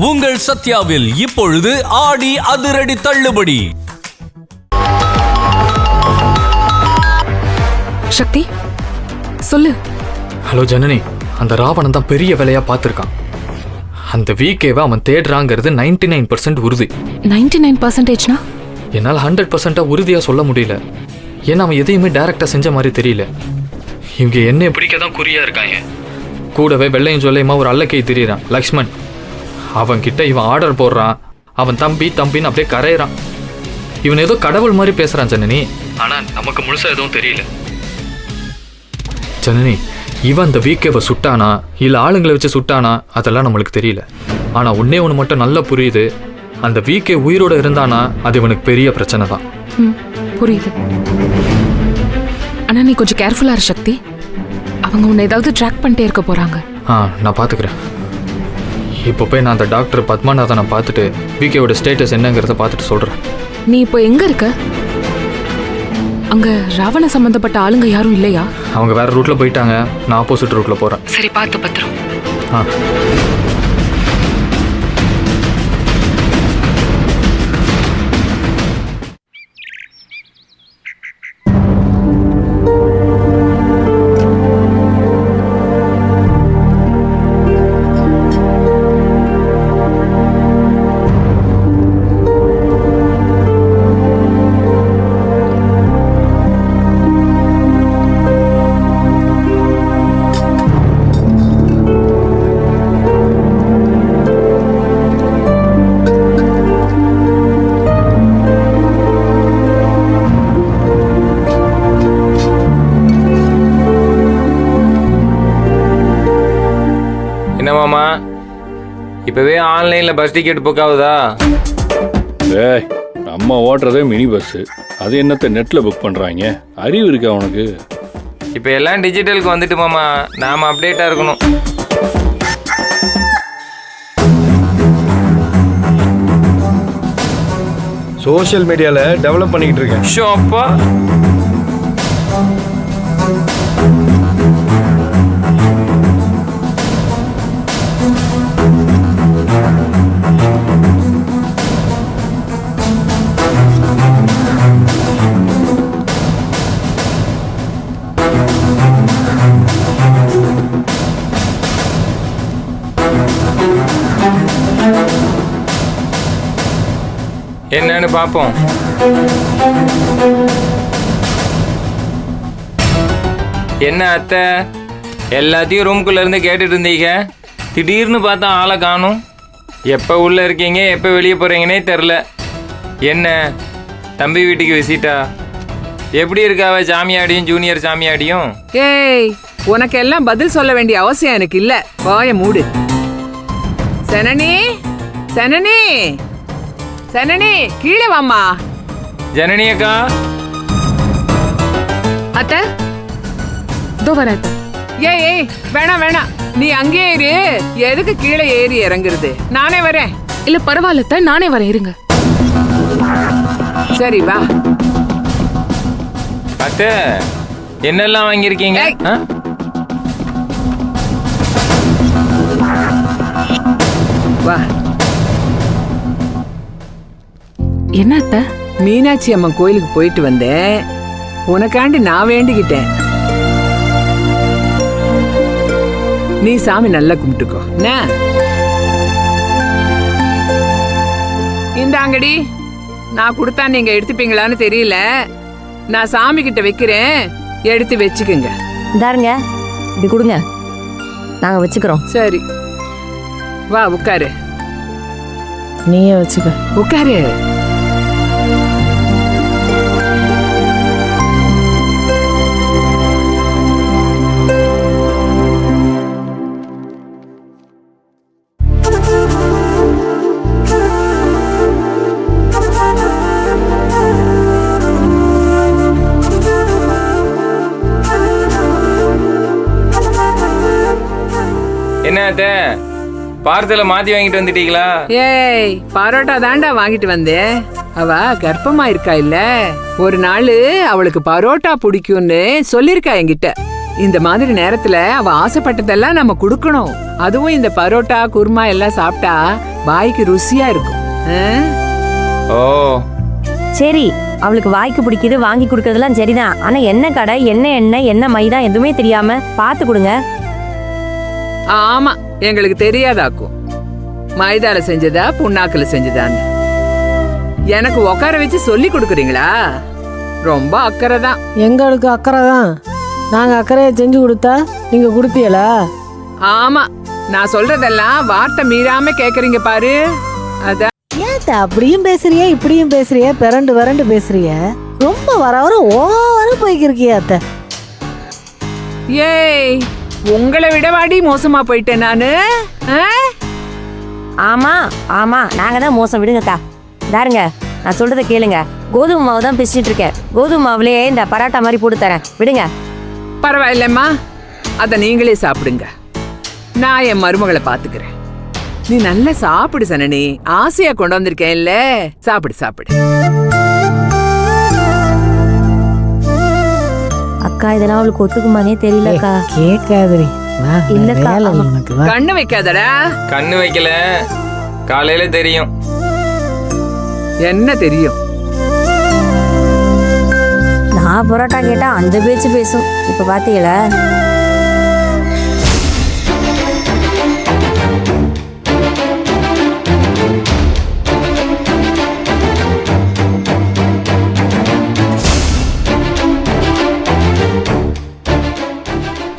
உங்கள் சத்யாவில் இப்பொழுது ஆடி அதிரடி தள்ளுபடி. சக்தி சொல்லு. ஹலோ ஜனனி, அந்த ராவணன் தான் பெரிய வேலையா பார்த்துருக்கான். அந்த வீக்கேவை அவன் தேடுறாங்கிறது 99% உறுதி. 99%னா? என்னால் 100% உறுதியா சொல்ல முடியல. ஏன்னா அவன் எதையுமே டைரக்டா செஞ்ச மாதிரி தெரியல. இவங்க என்ன பிடிக்க தான் குறியா இருக்காங்க. கூடவே வெள்ளையும் சொல்லையுமா ஒரு அல்லக்கை திரியிறான் லக்ஷ்மண். அவன் கிட்ட இவன் ஆர்டர் போடுறான். அவன் தம்பி தம்பின்னு அப்படியே கரையிறான். இவன் ஏதோ கடவுள் மாதிரி பேசுறான் ஜனனி. ஆனா நமக்கு முழுசா எதுவும் தெரியல. ஜனனி, இவன் அந்த வீக்கேவை சுட்டானா இல்ல ஆளுங்களை வச்சு சுட்டானா அதெல்லாம் நம்மளுக்கு தெரியல. ஆனா ஒன்னே ஒன்று மட்டும் நல்லா புரியுது. அந்த வீக்கே உயிரோட இருந்தானா அது இவனுக்கு பெரிய பிரச்சனை தான். புரியுது. ஆனா நீ கொஞ்சம் கேர்ஃபுல்லா இரு சக்தி. அவங்க உன்னை ஏதாவது ட்ராக் பண்ணிட்டே இருக்க போறாங்க. நான் பாத்துக்கிறேன். இப்போ போய் நான் அந்த டாக்டர் பத்மநாதனை பார்த்துட்டு வீக்கேவோட ஸ்டேட்டஸ் என்னங்கிறத பார்த்துட்டு சொல்றேன். நீ இப்போ எங்க இருக்க? அங்க ராவண சம்பந்தப்பட்ட ஆளுங்க யாரும் இல்லையா? அவங்க வேற ரூட்ல போயிட்டாங்க. நான் ஆப்போசிட் ரூட்ல போறேன். சரி, பார்த்து பத்திரம். என்னமாமா, இப்பவே ஆன்லைன்ல பஸ் டிக்கெட் புக் ஆகுதா? நம்ம ஓட்டுறதே மினி பஸ், அது என்னத்த நெட்ல புக் பண்றாங்க? அறிவு இருக்கா உனக்கு? இப்ப எல்லாம் டிஜிட்டலுக்கு வந்துட்டு மாமா, நாம அப்டேட்டா இருக்கணும். சோஷியல் மீடியால டெவலப் பண்ணிக்கிட்டு இருக்கேன். ஷோப்பா என்னன்னு பாப்போம். என்ன அத்தை, எல்லாத்தையும் ரூம்குள்ள இருந்து கேட்டுட்டு இருந்தீங்க, திடீர்னு பார்த்தா ஆளை காணும். எப்போ உள்ள இருக்கீங்க எப்போ வெளியே போறீங்கன்னே தெரில. என்ன தம்பி வீட்டுக்கு விசிட்டா? எப்படி இருக்காவ சாமியாடியும் ஜூனியர் சாமியாடியும்? ஏய், உனக்கு எல்லாம் பதில் சொல்ல வேண்டிய அவசியம் எனக்கு இல்ல. வாய மூடு. சனனி, சனனி, சனனி, கீழே வாமா. ஜனனி அக்கா. அத்தை இதோ வர. ஏய் ஏய், வேணாம் வேணாம், நீ அங்கேயே இரு. எதுக்கு கீழே ஏறி இறங்குறது? நானே வரேன். இல்ல பரவாயில்ல அத்தை, நானே வரேன், இருங்க. சரி வா. அத்தை, என்னெல்லாம் வாங்கியிருக்கீங்க? வா. என்ன அத்தை? மீனாட்சி அம்மன் கோயிலுக்கு போயிட்டு வந்தேன். உனக்காண்டி நான் வேண்டிக்கிட்டேன். நீ சாமி நல்லா கும்பிட்டுக்கோ. இந்தாங்கடி, நான் கொடுத்தா நீங்க எடுத்துப்பீங்களான்னு தெரியல. நான் சாமி கிட்ட வைக்கிறேன், எடுத்து வச்சுக்கோங்க. இந்தாருங்க, இப்படி கொடுங்க, நாங்க வச்சுக்கிறோம். சரி வா உட்காரு. நீயே வச்சுக்க. உட்காரு. என்ன அத்தை, பார்சல மாத்தி வாங்கிட்டு வந்துட்டீங்களா? ஏய், பரோட்டா தாண்டா வாங்கிட்டு வந்தேன். அவ கர்ப்பமா இருக்கா இல்ல, ஒரு நாள் அவளுக்கு பரோட்டா பிடிக்கும்னு சொல்லிருக்கா என்கிட்ட. இந்த மாதிரி நேரத்துல அவ ஆசைப்பட்டதெல்லாம் நம்ம கொடுக்கணும். அதுவும் இந்த பரோட்டா குருமா எல்லாம் சாப்பிட்டா வாய்க்கு ருசியா இருக்கும். ஓ சரி, அவளுக்கு வாய்க்கு பிடிக்குது வாங்கி கொடுக்கறதெல்லாம் சரிதான். ஆனா என்ன கடை, என்ன எண்ணெய், என்ன மைதா எதுவுமே தெரியாம பார்த்து கொடுங்க. ஆமா, எங்களுக்கு தெரியாதாக்கும் மைதால செஞ்சதா புண்ணாக்குல செஞ்சதான்னு. எனக்கு உட்கார வச்சு சொல்லி கொடுக்குறீங்களா? ரொம்ப அக்கறை தான். எங்களுக்கு அக்கறை தான். நாங்கள் அக்கறையை செஞ்சு கொடுத்தா நீங்கள் கொடுப்பீங்களா? ஆமா, நான் சொல்றதெல்லாம் வார்த்தை மீறாம கேக்குறீங்க பாரு. அதான் ஏத்த அப்படியும் பேசுறிய இப்படியும் பேசுறிய, பிறண்டு பேசுறிய. ரொம்ப வர ஓவர போய்க்கிருக்கிய அத்தை. ஏய், உங்களை விடவாடி மோசமா போயிட்டேன் நானு. ஆமா ஆமா, நாங்க தான் மோசம். விடுங்கக்கா. தாருங்க, நான் சொல்றதை கேளுங்க. கோதுமை மாவு தான் பிசிட்டு இருக்கேன். கோதுமை மாவுலயே இந்த பரோட்டா மாதிரி போட்டு தரேன். விடுங்க. பரவாயில்லம்மா, அத நீங்களே சாப்பிடுங்க. நான் என் மருமகளை பாத்துக்கிறேன். நீ நல்லா சாப்பிடு சனனி. ஆசையா கொண்டு வந்திருக்கேன்ல, சாப்பிடு சாப்பிடு. அக்கா, இதெல்லாம் அவளுக்கு ஒத்துக்குமானே தெரியலக்கா. கேட்காதரி. இல்லக்கா, கண்ணு வைக்காதடா. கண்ணு வைக்கல, காலையில தெரியும். என்ன தெரியும்? நான் பரோட்டா கேட்டா அந்த பேச்சு பேசும். இப்ப பாத்தீங்களா?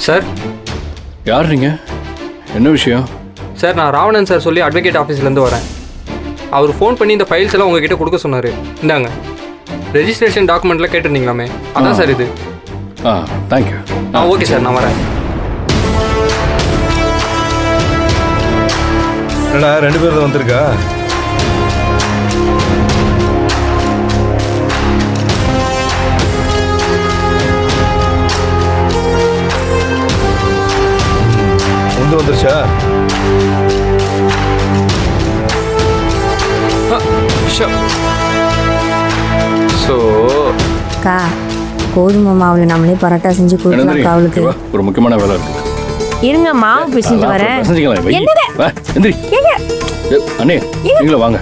சார், யார் நீங்க? என்ன விஷயம்? சார் நான் ராவணன் சார் சொல்லி அட்வொகேட் ஆஃபீஸ்லேருந்து வரேன். அவர் ஃபோன் பண்ணி இந்த ஃபைல்ஸ் எல்லாம் உங்ககிட்ட கொடுக்க சொன்னார். இந்தாங்க, ரெஜிஸ்ட்ரேஷன் டாக்குமெண்ட்லாம் கேட்டிருந்தீங்களாமே, அதான் சார் இது. தேங்க்யூ. ஓகே சார், நான் வரேன். என்னடா 2 பேர் தான் வந்திருக்கா? முந்து வந்துருச்சா? ஸோ அக்கா, கோதுமை மாவுல நம்மளே பரோட்டா செஞ்சு கொடுக்கலாம் அவளுக்கு. ஒரு முக்கியமான வேலை இருக்கு. இருங்க, மாவு பிசிட்டு வரேன். என்னது? அண்ணே, நீங்களே வாங்க.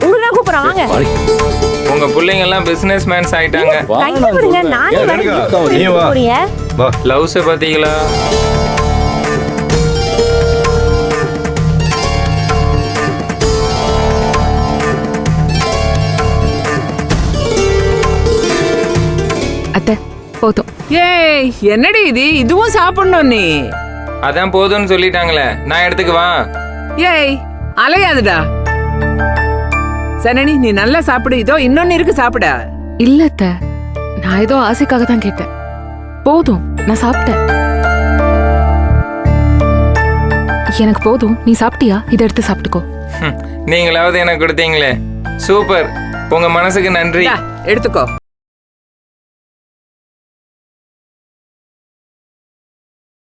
உங்களுக்கு தான் கூப்பிடுறேன், வாங்க. உங்க பிள்ளைங்க எல்லாம் பிசினஸ் மேன்ஸ் ஆயிட்டாங்க. கையை விடுங்க, நானே வரேன். லவ்ஸ பாத்தீங்களா? அத்தை போதும். ஏய், என்னடி இது? இதுவும் சாப்பிடணும் நீ. அதான் போதும்னு சொல்லிட்டாங்களே, நான் எடுத்துக்குவா. ஏய், அலையாதுடா. சனனி, நீ நல்லா சாப்பிடு. இதோ இன்னொன்னு இருக்கு, சாப்பிட. இல்ல அத்தை, நான் ஏதோ ஆசைக்காக தான் கேட்டேன். போதும், நான் சாப்பிட்டேன். எனக்கு போதும். நீ சாப்பிட்டியா? இதை எடுத்து சாப்பிட்டுக்கோ. நீங்களாவது எனக்கு கொடுத்தீங்களே, சூப்பர். உங்க மனசுக்கு நன்றி. எடுத்துக்கோ.